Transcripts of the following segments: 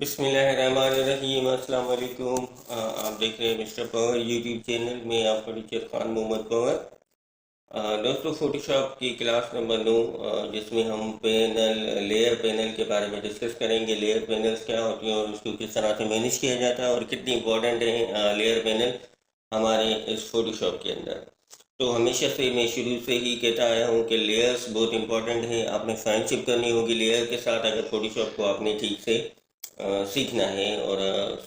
बिस्मिल्लाहिर्रहमानिर्रहीम। अस्सलाम वालेकुम। आप देख रहे हैं मिस्टर पवर यूट्यूब चैनल में, आपका टीचर खान मोहम्मद पवर। दोस्तों, फोटोशॉप की क्लास नंबर 9, जिसमें हम लेयर पैनल के बारे में डिस्कस करेंगे। लेयर पैनल्स क्या होती हैं और उसको किस तरह से मैनेज किया जाता है और कितनी इंपॉर्टेंट है लेयर पैनल हमारे इस फोटोशॉप के अंदर। तो हमेशा से मैं शुरू से ही कहता आया हूँ कि लेयर्स बहुत इंपॉर्टेंट हैं। आपने फ्रेंडशिप करनी होगी लेयर के साथ, अगर फोटोशॉप को आपने ठीक से सीखना है और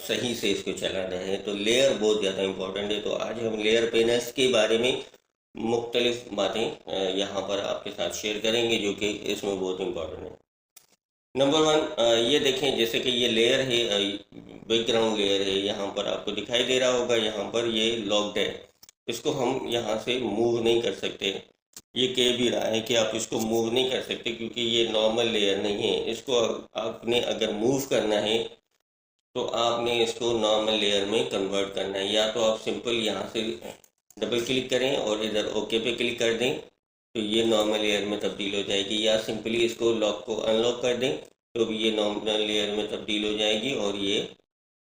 सही से इसको चलाना है। तो लेयर बहुत ज़्यादा इंपॉर्टेंट है। तो आज हम लेयर पैनल्स के बारे में मुख्तलिफ बातें यहाँ पर आपके साथ शेयर करेंगे, जो कि इसमें बहुत इंपॉर्टेंट है। नंबर वन, ये देखें, जैसे कि ये लेयर है, बैकग्राउंड लेयर है। यहाँ पर आपको दिखाई दे रहा होगा, यहाँ पर ये लॉक्ड है। इसको हम यहाँ से मूव नहीं कर सकते। ये कह भी रहा है कि आप इसको मूव नहीं कर सकते क्योंकि ये नॉर्मल लेयर नहीं है। इसको आपने अगर मूव करना है तो आपने इसको नॉर्मल लेयर में कन्वर्ट करना है। या तो आप सिंपल यहाँ से डबल क्लिक करें और इधर ओके पे क्लिक कर दें तो ये नॉर्मल लेयर में तब्दील हो जाएगी, या सिंपली इसको लॉक को अनलॉक कर दें तो भी ये नॉर्मल लेयर में तब्दील हो जाएगी और ये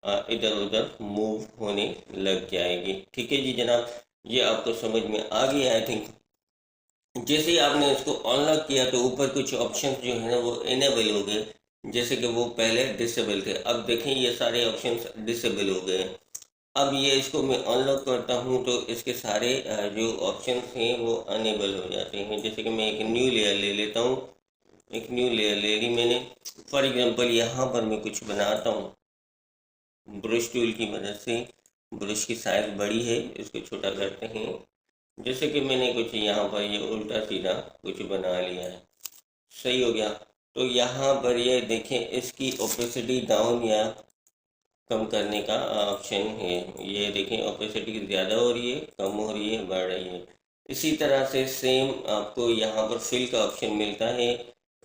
इधर उधर मूव होने लग जाएगी। ठीक है जी जनाब, ये आपको समझ में आ गया आई थिंक। जैसे ही आपने इसको अनलॉक किया तो ऊपर कुछ ऑप्शन जो है ना वो इनेबल हो गए, जैसे कि वो पहले डिसेबल थे। अब देखें ये सारे ऑप्शंस डिसेबल हो गए। अब ये इसको मैं अनलॉक करता हूँ तो इसके सारे जो ऑप्शंस हैं वो अनेबल हो जाते हैं। जैसे कि मैं एक न्यू लेयर ले लेता हूँ। एक न्यू लेयर ले ली मैंने। फॉर एग्जांपल यहाँ पर मैं कुछ बनाता हूँ ब्रश टूल की मदद से। ब्रश की साइज बड़ी है, इसको छोटा करते हैं। जैसे कि मैंने कुछ यहाँ पर ये उल्टा सीधा कुछ बना लिया है, सही हो गया। तो यहाँ पर ये देखें, इसकी ओपेसिटी डाउन या कम करने का ऑप्शन है। ये देखें, ओपेसिटी ज़्यादा हो रही है, कम हो रही है, बढ़ रही है। इसी तरह से सेम आपको यहाँ पर फिल का ऑप्शन मिलता है।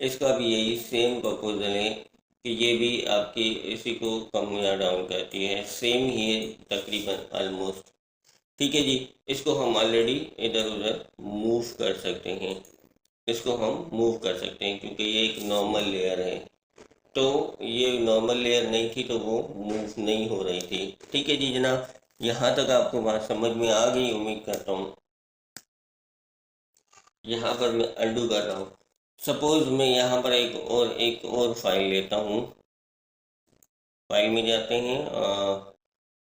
इसका भी यही सेम प्रपोजल है कि ये भी आपकी इसी को कम या डाउन करती है। सेम ही है तकरीबन ऑलमोस्ट। ठीक है जी, इसको हम ऑलरेडी इधर उधर मूव कर सकते हैं। इसको हम मूव कर सकते हैं क्योंकि ये एक नॉर्मल लेयर है। तो ये नॉर्मल लेयर नहीं थी तो वो मूव नहीं हो रही थी। ठीक है जी जनाब, यहाँ तक आपको बात समझ में आ गई उम्मीद करता हूँ। यहाँ पर मैं अंडू कर रहा हूँ। सपोज मैं यहाँ पर एक और फाइल लेता हूँ। फाइल में जाते हैं,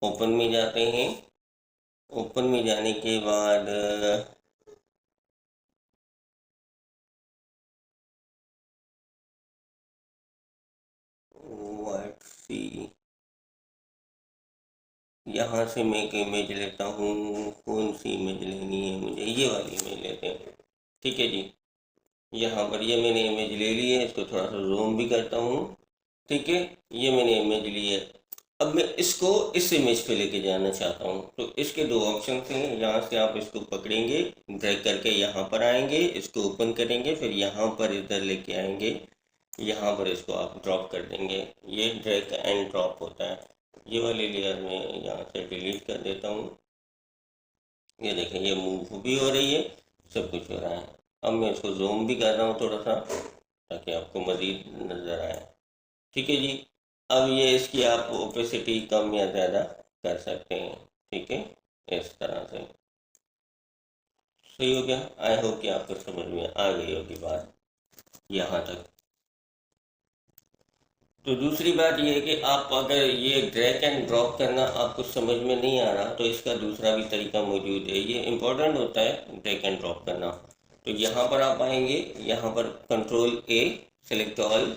ओपन में जाते हैं। ओपन में जाने के बाद वाइट सी, यहाँ से मैं एक इमेज लेता हूँ। कौन सी इमेज लेनी है मुझे? ये वाली इमेज लेते हैं। ठीक है जी, यहाँ पर ये मैंने इमेज ले ली है। इसको थोड़ा सा जूम भी करता हूँ। ठीक है, ये मैंने इमेज ली है। अब मैं इसको इस इमेज पे लेके जाना चाहता हूँ। तो इसके दो ऑप्शन हैं। यहाँ से आप इसको पकड़ेंगे, ड्रैग करके यहाँ पर आएंगे, इसको ओपन करेंगे, फिर यहाँ पर इधर लेके आएंगे, यहाँ पर इसको आप ड्रॉप कर देंगे। ये ड्रैग एंड ड्रॉप होता है। ये वाली लेयर में यहाँ से डिलीट कर देता हूँ। ये देखें, ये मूव भी हो रही है, सब कुछ हो रहा है। अब मैं इसको जूम भी कर रहा हूँ थोड़ा सा ताकि आपको मज़ीद नज़र आए। ठीक है जी, अब ये इसकी आप ओपेसिटी कम या ज़्यादा कर सकते हैं। ठीक है, इस तरह से सही हो गया। आई होप कि आपको समझ में आ गई होगी बात यहाँ तक। तो दूसरी बात यह है कि आप अगर ये ड्रैग एंड ड्रॉप करना आपको समझ में नहीं आ रहा तो इसका दूसरा भी तरीका मौजूद है। ये इम्पोर्टेंट होता है ड्रैग एंड ड्रॉप करना। तो यहाँ पर आप आएंगे, यहाँ पर control A select all,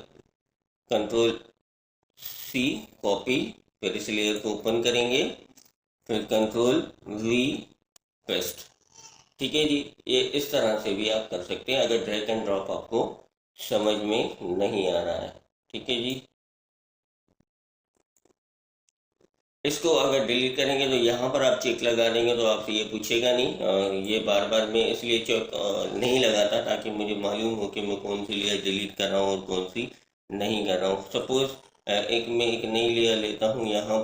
control C copy, फिर इस लेयर को ओपन करेंगे, फिर कंट्रोल वी पेस्ट। ठीक है जी, ये इस तरह से भी आप कर सकते हैं अगर ड्रैग एंड ड्रॉप आपको समझ में नहीं आ रहा है। ठीक है जी, इसको अगर डिलीट करेंगे तो यहाँ पर आप चेक लगा देंगे तो आपसे ये पूछेगा नहीं। ये बार बार मैं इसलिए चेक नहीं लगाता ताकि मुझे मालूम हो कि मैं कौन सी लेयर डिलीट कर रहा हूँ और कौन सी नहीं कर रहा हूँ। सपोज़ मैं एक नई लेयर लेता हूँ। यहाँ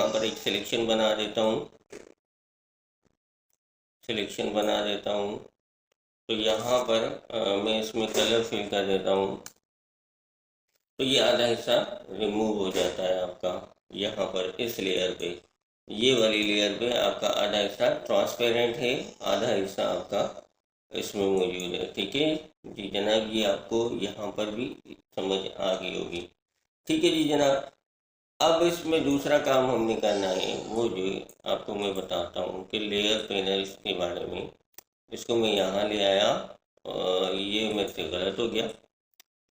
पर एक सिलेक्शन बना देता हूँ। तो यहाँ पर मैं इसमें कलर फिल कर देता हूँ। तो ये आधा हिस्सा रिमूव हो जाता है आपका यहाँ पर इस लेयर पे। ये वाली लेयर पे आपका आधा हिस्सा ट्रांसपेरेंट है, आधा हिस्सा आपका इसमें मौजूद है। ठीक है जी जनाब, ये आपको यहाँ पर भी समझ आ गई होगी। ठीक है जी जनाब, अब इसमें दूसरा काम हमने करना है, वो जो आपको मैं बताता हूँ कि लेयर पैनल्स के बारे में। इसको मैं यहाँ ले आया और ये मेरे से गलत हो गया।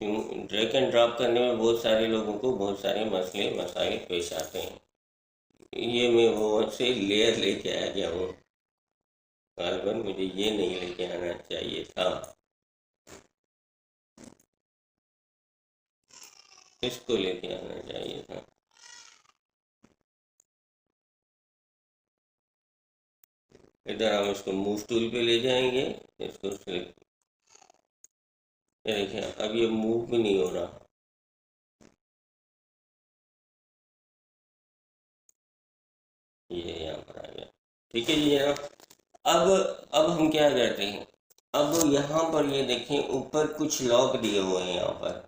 ड्रैग एंड ड्रॉप करने में बहुत सारे लोगों को बहुत सारे मसले मसाइल पेश आते हैं। ये मैं वो से लेयर लेके आ गया हूँ, गालिबन मुझे ये नहीं लेके आना चाहिए था, इसको लेके आना चाहिए था। इधर हम इसको मूव टूल पे ले जाएंगे, इसको सिलेक्ट, ये देखिए अब ये मूव भी नहीं हो रहा। ये यहाँ पर आ गया। ठीक है जी जनाब, अब हम क्या करते हैं, अब यहाँ पर ये देखें ऊपर कुछ लॉक दिए हुए हैं यहाँ पर।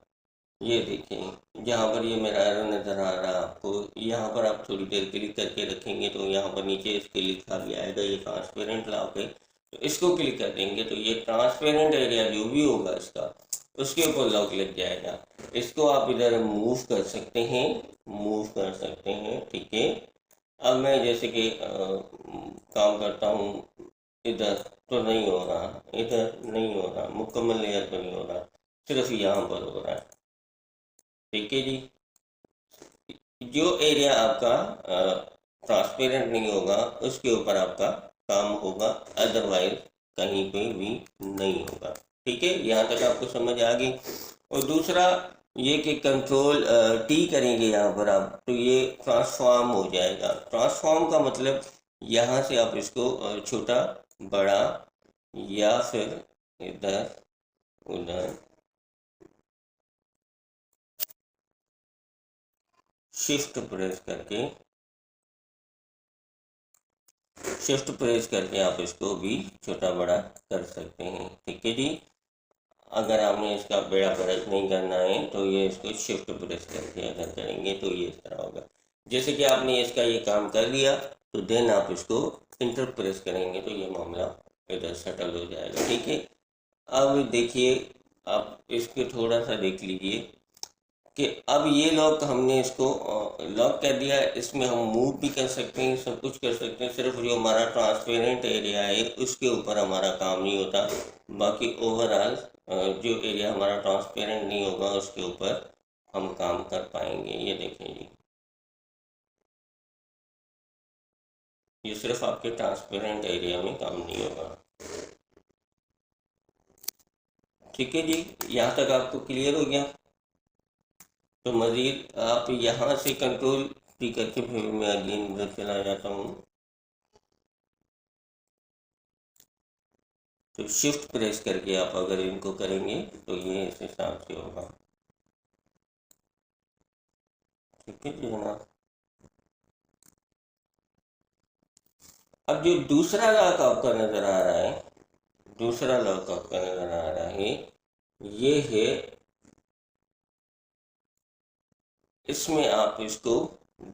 ये देखें जहाँ पर ये मेरा एरो नज़र आ रहा है आपको, यहाँ पर आप थोड़ी देर क्लिक करके रखेंगे तो यहाँ पर नीचे इसके लिखा भी आएगा, ये ट्रांसपेरेंट लॉक है। तो इसको क्लिक कर देंगे तो ये ट्रांसपेरेंट एरिया जो भी होगा इसका, उसके ऊपर लॉक लग जाएगा। इसको आप इधर मूव कर सकते हैं, मूव कर सकते हैं। ठीक है, अब मैं जैसे कि काम करता हूँ, इधर तो नहीं हो रहा, इधर नहीं हो रहा, मुकम्मल लेयर पर नहीं हो रहा, सिर्फ यहाँ पर हो रहा है। ठीक है जी, जो एरिया आपका ट्रांसपेरेंट नहीं होगा उसके ऊपर आपका काम होगा, अदरवाइज कहीं पे भी नहीं होगा। ठीक है, यहाँ तक आपको समझ आ गई। और दूसरा ये कि कंट्रोल टी करेंगे यहाँ पर आप तो ये ट्रांसफॉर्म हो जाएगा। ट्रांसफॉर्म का मतलब यहाँ से आप इसको छोटा बड़ा या फिर इधर उधर शिफ्ट प्रेस करके आप इसको भी छोटा बड़ा कर सकते हैं। ठीक है जी, अगर आपने इसका बेड़ा गर्क नहीं करना है तो ये इसको शिफ्ट प्रेस करके अगर करेंगे तो ये इस तरह होगा। जैसे कि आपने इसका ये काम कर लिया तो देन आप इसको इंटर प्रेस करेंगे तो ये मामला इधर सेटल हो जाएगा। ठीक है, अब देखिए आप इसके थोड़ा सा देख लीजिए कि अब ये लॉक हमने इसको लॉक कर दिया, इसमें हम मूव भी कर सकते हैं, सब कुछ कर सकते हैं। सिर्फ जो हमारा ट्रांसपेरेंट एरिया है उसके ऊपर हमारा काम नहीं होता, बाकी ओवरऑल जो एरिया हमारा ट्रांसपेरेंट नहीं होगा उसके ऊपर हम काम कर पाएंगे। ये देखें जी, ये सिर्फ आपके ट्रांसपेरेंट एरिया में काम नहीं होगा। ठीक है जी, यहाँ तक आपको क्लियर हो गया। तो मज़ीद आप यहाँ से कंट्रोल पी करके फिर मैं अगेन उधर चला जाता हूँ, तो शिफ्ट प्रेस करके आप अगर इनको करेंगे तो ये इस हिसाब से होगा। ठीक है जी जनाब, अब जो दूसरा लॉक आपका नज़र आ रहा है, दूसरा लॉक आपका नज़र आ रहा है, ये है, इसमें आप इसको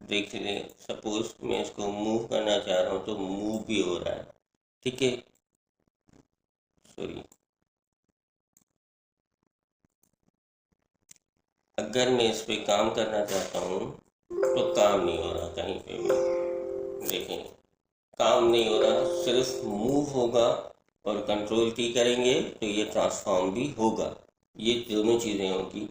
देख लें। सपोज मैं इसको मूव करना चाह रहा हूँ तो मूव भी हो रहा है। ठीक है, सॉरी, अगर मैं इस पे काम करना चाहता हूँ तो काम नहीं हो रहा कहीं पे भी। देखें काम नहीं हो रहा, सिर्फ मूव होगा और कंट्रोल की करेंगे तो ये ट्रांसफॉर्म भी होगा। ये दोनों चीज़ें होगी।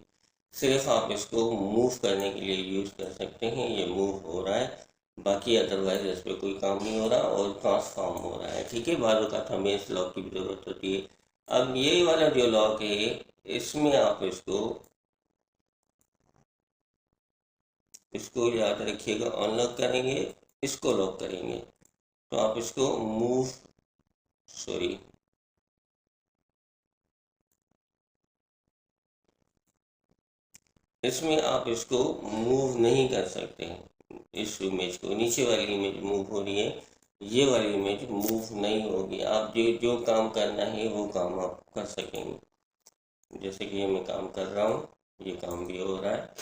सिर्फ आप इसको मूव करने के लिए यूज़ कर सकते हैं, ये मूव हो रहा है, बाकी अदरवाइज इस पर कोई काम नहीं हो रहा और ट्रांसफॉर्म हो रहा है। ठीक है, बाद वक़्त हमें इस लॉक की भी ज़रूरत होती है। अब ये वाला जो लॉक है इसमें आप इसको याद रखिएगा, अनलॉक करेंगे, इसको लॉक करेंगे तो आप इसको मूव, सॉरी, इसमें आप इसको मूव नहीं कर सकते हैं। इस इमेज को, नीचे वाली इमेज मूव हो रही है, ये वाली इमेज मूव नहीं होगी। आप जो जो काम करना है वो काम आप कर सकेंगे। जैसे कि ये मैं काम कर रहा हूँ, ये काम भी हो रहा है,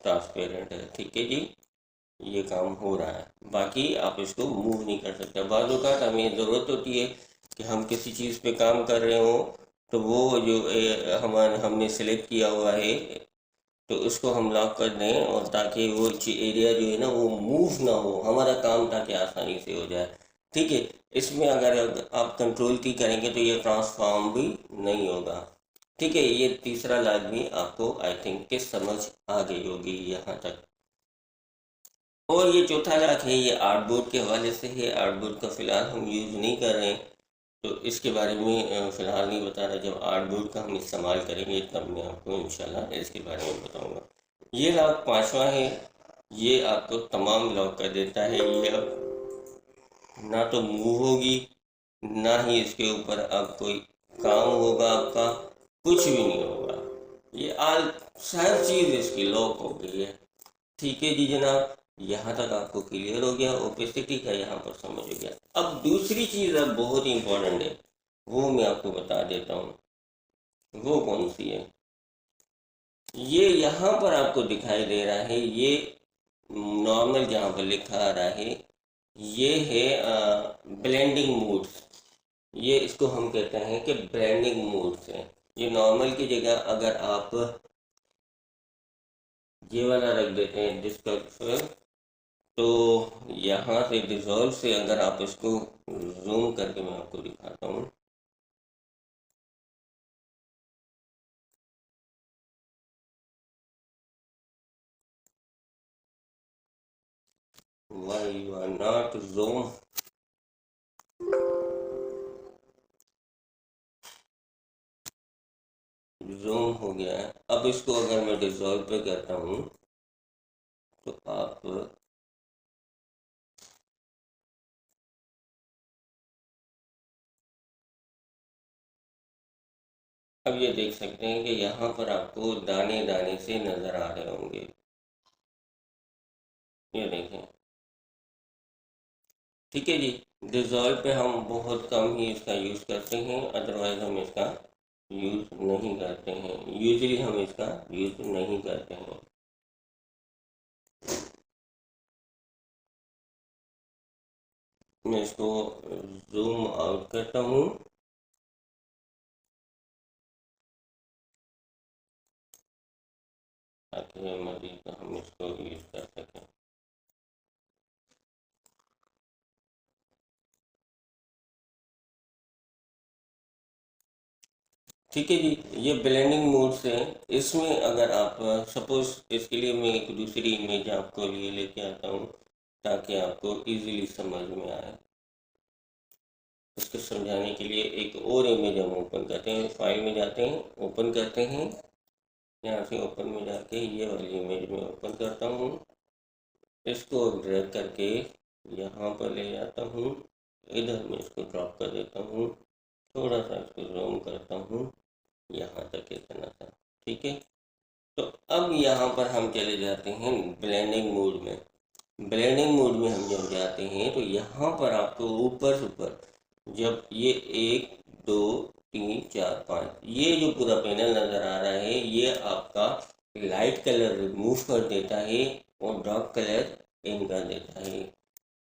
ट्रांसपेरेंट है, ठीक है जी, ये काम हो रहा है। बाकी आप इसको मूव नहीं कर सकते। बाज़ औक़ात हमें ज़रूरत होती है कि हम किसी चीज़ पे काम कर रहे हों, तो वो जो हमने सेलेक्ट किया हुआ है, तो उसको हम लॉक कर दें, और ताकि वो एरिया जो है ना वो मूव ना हो, हमारा काम ताकि आसानी से हो जाए, ठीक है। इसमें अगर आप कंट्रोल की करेंगे तो ये ट्रांसफॉर्म भी नहीं होगा, ठीक है। ये तीसरा लाजमी आपको आई थिंक कि समझ आ गई होगी यहाँ तक। और ये चौथा लाख है, ये आर्टबोर्ड के हवाले से है। आर्टबोर्ड का फ़िलहाल हम यूज़ नहीं कर रहे हैं, तो इसके बारे में फ़िलहाल नहीं बता रहा। जब आर्टबोर्ड का हम इस्तेमाल करेंगे तब मैं आपको इंशाल्लाह इसके बारे में बताऊंगा। ये लॉक पांचवा है, ये आपको तमाम लॉक कर देता है। ये अब ना तो मूव होगी, ना ही इसके ऊपर अब कोई काम होगा आपका, कुछ भी नहीं होगा। ये आल हर चीज़ इसकी लॉक हो गई है, ठीक है जी जनाब। यहाँ तक आपको क्लियर हो गया, ओपेसिटी का यहाँ पर समझ हो गया। अब दूसरी चीज़ अब बहुत इंपॉर्टेंट है, वो मैं आपको बता देता हूँ। वो कौन सी है? ये यहाँ पर आपको दिखाई दे रहा है, ये नॉर्मल जहाँ पर लिखा आ रहा है, ये है ब्लेंडिंग मूड्स। ये इसको हम कहते हैं कि ब्लेंडिंग मूड्स है। ये नॉर्मल की जगह अगर आप ये वाला रख देते हैं डिस्कवर, तो यहाँ से डिज़ोल्व से अगर आप इसको जूम करके मैं आपको दिखाता हूँ, why you are not zoom, zoom हो गया है। अब इसको अगर मैं डिज़ोल्व पे करता हूँ तो आप अब ये देख सकते हैं कि यहाँ पर आपको दाने दाने से नज़र आ रहे होंगे, ये देखें, ठीक है जी। डिज़ोल्व पे हम बहुत कम ही इसका यूज़ करते हैं, अदरवाइज़ हम इसका यूज़ नहीं करते हैं, यूजली हम इसका यूज़ नहीं करते हैं। मैं इसको जूम आउट करता हूँ, ताकि मज़ीद हम इसको यूज़ कर सकें। ठीक है जी, ये ब्लेंडिंग मोड से इसमें अगर आप सपोज, इसके लिए मैं एक दूसरी इमेज आपको लिए लेके आता हूँ ताकि आपको इजीली समझ में आए। इसको समझाने के लिए एक और इमेज हम ओपन करते हैं, फाइल में जाते हैं, ओपन करते हैं, यहाँ से ओपन में जाके ये वाली इमेज में ओपन करता हूँ, इसको ड्रैग करके यहाँ पर ले जाता हूँ, इधर मैं इसको ड्रॉप कर देता हूँ, थोड़ा सा इसको जूम करता हूँ, यहाँ तक इतना सा, ठीक है। तो अब यहाँ पर हम चले जाते हैं ब्लेंडिंग मोड में। ब्लेंडिंग मोड में हम जब जाते हैं तो यहाँ पर आपको ऊपर से ऊपर जब ये 1 2 3 4 5 ये जो पूरा पैनल नज़र आ रहा है, ये आपका लाइट कलर रिमूव कर देता है और डार्क कलर इन कर देता है,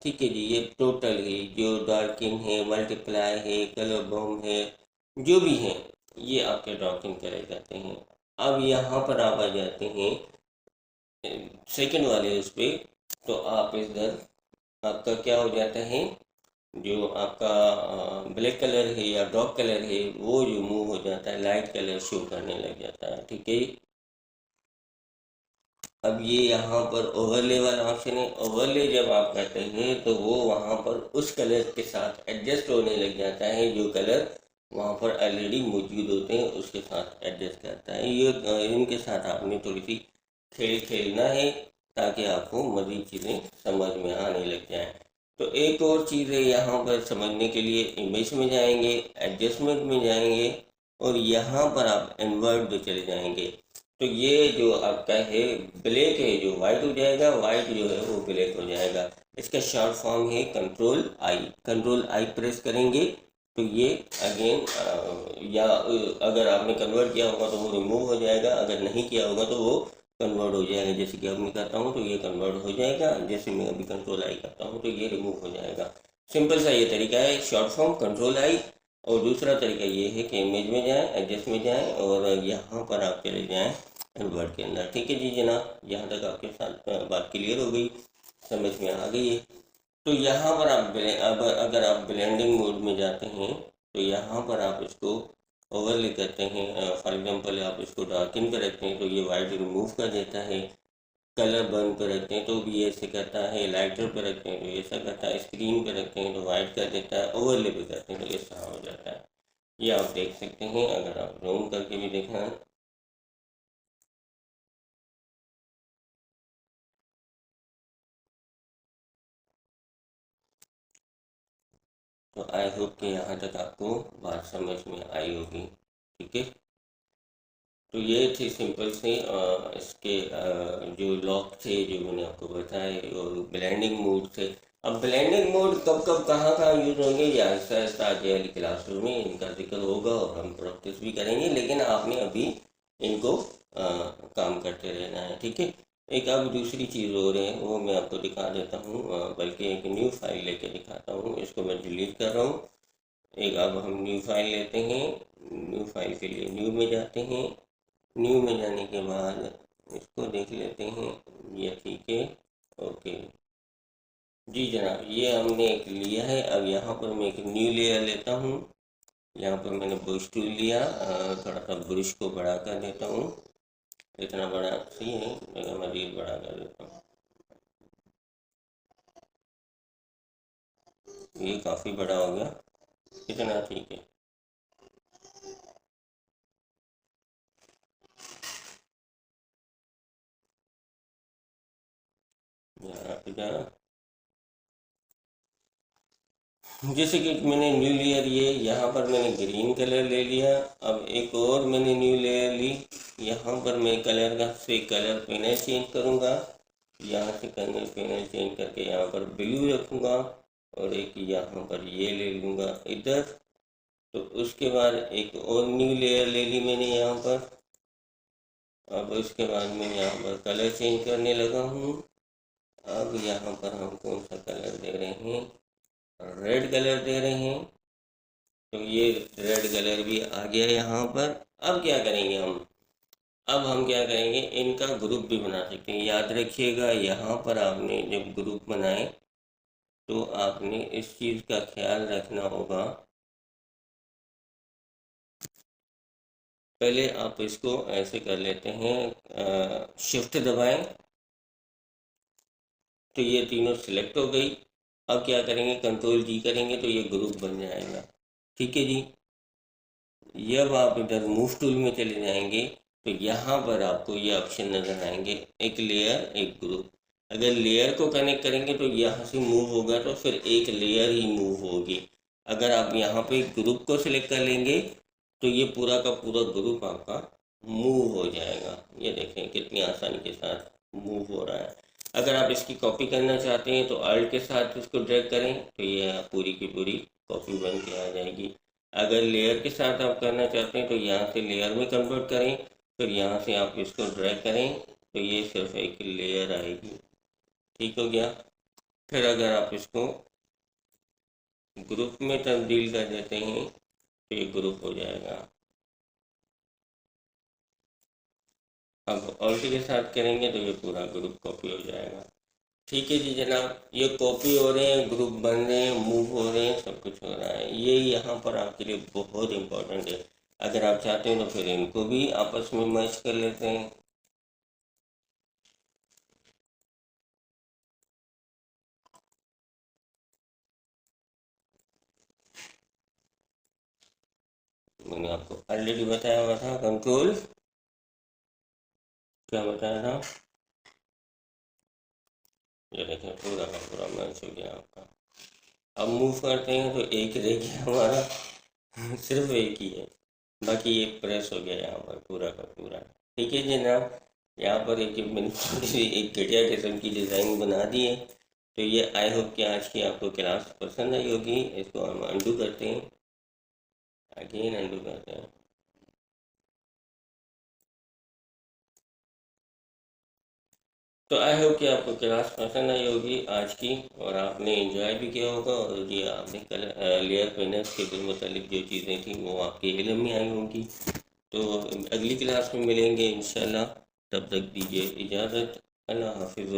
ठीक है जी। ये टोटल है, जो डार्किन है, मल्टीप्लाई है, कलर बॉम है, जो भी है, ये आपके डार्किन करे जाते हैं। अब यहाँ पर आप आ जाते हैं सेकंड वाले उस पर, तो आप इधर आपका क्या हो जाता है, जो आपका ब्लैक कलर है या डार्क कलर है वो जो मूव हो जाता है, लाइट कलर शो करने लग जाता है, ठीक है। अब ये यहाँ पर ओवरले वाला ऑप्शन है। ओवरले जब आप करते हैं तो वो वहाँ पर उस कलर के साथ एडजस्ट होने लग जाता है, जो कलर वहाँ पर ऑलरेडी मौजूद होते हैं उसके साथ एडजस्ट करता है। ये इनके साथ आपने थोड़ी सी खेल खेलना है ताकि आपको मज़ीद चीज़ें समझ में आने लग जाएं। तो एक और चीज़ है, यहाँ पर समझने के लिए इमेज में जाएंगे, एडजस्टमेंट में जाएंगे, और यहाँ पर आप इन्वर्ट पे चले जाएंगे। तो ये जो आपका है ब्लैक है, जो वाइट हो जाएगा, वाइट जो है वो ब्लैक हो जाएगा। इसका शॉर्ट फॉर्म है control I. Control I press करेंगे तो ये अगेन या अगर आपने कन्वर्ट किया होगा तो वो रिमूव हो जाएगा, अगर नहीं किया होगा तो वो कन्वर्ट हो जाएगा। जैसे कि अब मैं करता हूँ तो ये कन्वर्ट हो जाएगा, जैसे मैं अभी कंट्रोल आई करता हूँ तो ये रिमूव हो जाएगा। सिंपल सा ये तरीका है शॉर्ट फॉर्म कंट्रोल आई। और दूसरा तरीका ये है कि इमेज में जाएं, एडजस्ट में जाएं और यहाँ पर आप चले जाएं कन्वर्ट के अंदर। ठीक है जी जनाब, यहाँ तक आपके साथ बात क्लियर हो गई, समझ में आ गई है। तो यहाँ पर आप अब अगर आप ब्लेंडिंग मोड में जाते हैं तो यहाँ पर आप इसको ओवरले करते हैं। फॉर एग्जांपल आप इसको डार्किन पे रखते हैं तो ये वाइट रिमूव कर देता है, कलर बर्न पे रखते हैं तो भी ऐसे करता है, लाइटर पे रखते हैं तो ऐसा करता है, स्क्रीन पे रखते हैं तो वाइट कर देता है, ओवरले पे करते हैं तो ऐसा हो जाता है। ये आप देख सकते हैं, अगर आप जूम करके भी देखना तो आई होप कि यहाँ तक आपको बात समझ में आई होगी। ठीक है, तो ये थे सिंपल से इसके जो लॉक थे जो मैंने आपको बताए, और ब्लेंडिंग मोड थे। अब ब्लेंडिंग मोड कब कब कहाँ कहाँ यूज होंगे ये आहिस्ता आहिस्ता आगे वाली क्लासरूम में इनका जिक्र होगा और हम प्रैक्टिस भी करेंगे, लेकिन आपने अभी इनको काम करते रहना है। ठीक है, एक अब दूसरी चीज़ हो रही है वो मैं आपको दिखा देता हूँ, बल्कि एक न्यू फाइल लेके दिखाता हूँ। इसको मैं डिलीट कर रहा हूँ। एक अब हम न्यू फाइल लेते हैं, न्यू फाइल के लिए न्यू में जाते हैं। न्यू में जाने के बाद इसको देख लेते हैं, ये ठीक है, ओके जी जनाब, ये हमने एक लिया है। अब यहाँ पर मैं एक न्यू लेयर लेता हूँ। यहाँ पर मैंने ब्रश टूल लिया, थोड़ा सा ब्रश को बड़ा कर देता हूँ, इतना बड़ा सही है, मैं मज़ीद बड़ा कर देता हूँ। ये काफ़ी बड़ा हो गया, इतना ठीक है। यहाँ पे जा, जैसे कि मैंने न्यू लेयर, ये यहाँ पर मैंने ग्रीन कलर ले लिया। अब एक और मैंने न्यू लेयर ली, यहाँ पर मैं कलर का से कलर पैनल चेंज करूँगा। यहाँ से कलर पैनल चेंज करके यहाँ पर ब्लू रखूँगा और एक यहाँ पर ये ले लूँगा इधर। तो उसके बाद एक और न्यू लेयर ले ली मैंने यहाँ पर। अब उसके बाद मैं यहाँ पर कलर चेंज करने लगा हूँ। अब यहाँ पर हम कौन सा कलर दे रहे हैं, रेड कलर दे रहे हैं, तो ये रेड कलर भी आ गया यहाँ पर। अब क्या करेंगे हम, अब हम क्या करेंगे, इनका ग्रुप भी बना सकते हैं। याद रखिएगा यहाँ पर आपने जब ग्रुप बनाए तो आपने इस चीज़ का ख्याल रखना होगा, पहले आप इसको ऐसे कर लेते हैं, शिफ्ट दबाएं तो ये तीनों सिलेक्ट हो गई। अब क्या करेंगे, कंट्रोल जी करेंगे तो ये ग्रुप बन जाएगा। ठीक है जी, जब आप इधर मूव टूल में चले जाएंगे तो यहाँ पर आपको ये ऑप्शन नज़र आएंगे, एक लेयर एक ग्रुप। अगर लेयर को कनेक्ट करेंगे तो यहाँ से मूव होगा तो फिर एक लेयर ही मूव होगी। अगर आप यहाँ पे ग्रुप को सिलेक्ट कर लेंगे तो ये पूरा का पूरा ग्रुप आपका मूव हो जाएगा। ये देखें कितनी आसानी के साथ मूव हो रहा है। अगर आप इसकी कॉपी करना चाहते हैं तो अल्ट के साथ इसको ड्रैग करें तो ये पूरी की पूरी कॉपी बन के आ जाएगी। अगर लेयर के साथ आप करना चाहते हैं तो यहाँ से लेयर में कन्वर्ट करें, फिर यहाँ से आप इसको ड्रैग करें तो ये सिर्फ एक लेयर आएगी। ठीक हो गया। फिर अगर आप इसको ग्रुप में तब्दील कर देते हैं तो ये ग्रुप हो जाएगा। अब ऑल्ट के साथ करेंगे तो ये पूरा ग्रुप कॉपी हो जाएगा। ठीक है जी जनाब, ये कॉपी हो रहे हैं, ग्रुप बन रहे हैं, मूव हो रहे हैं, सब कुछ हो रहा है। ये यहाँ पर आपके लिए बहुत इम्पोर्टेंट है। अगर आप चाहते हैं तो फिर इनको भी आपस में मैच कर लेते हैं। मैंने आपको ऑलरेडी बताया हुआ था, कंट्रोल क्या बताया था, ये देखें पूरा का पूरा मैच हो गया आपका। अब मूव करते हैं तो एक रह गया हमारा, सिर्फ एक ही है, बाकी ये प्रेस हो गया यहाँ पर पूरा का पूरा। ठीक है जनाब, यहाँ पर एक मैंने छोटी सी एक घटिया किस्म की डिज़ाइन बना दी है। तो ये आई होप कि आज की आपको क्लास पसंद आई होगी। इसको हम अंडू करते हैं। अगेन अंडू करते हैं। तो आई होप कि आपको क्लास पसंद आई होगी आज की, और आपने एंजॉय भी किया होगा, और ये आपने कल लेयर पेनर्स के मतलब जो चीज़ें थी वो आपके इल्म में आई होंगी। तो अगली क्लास में मिलेंगे इंशाल्लाह, तब तक दीजिए इजाज़त। अल्लाह हाफिज़।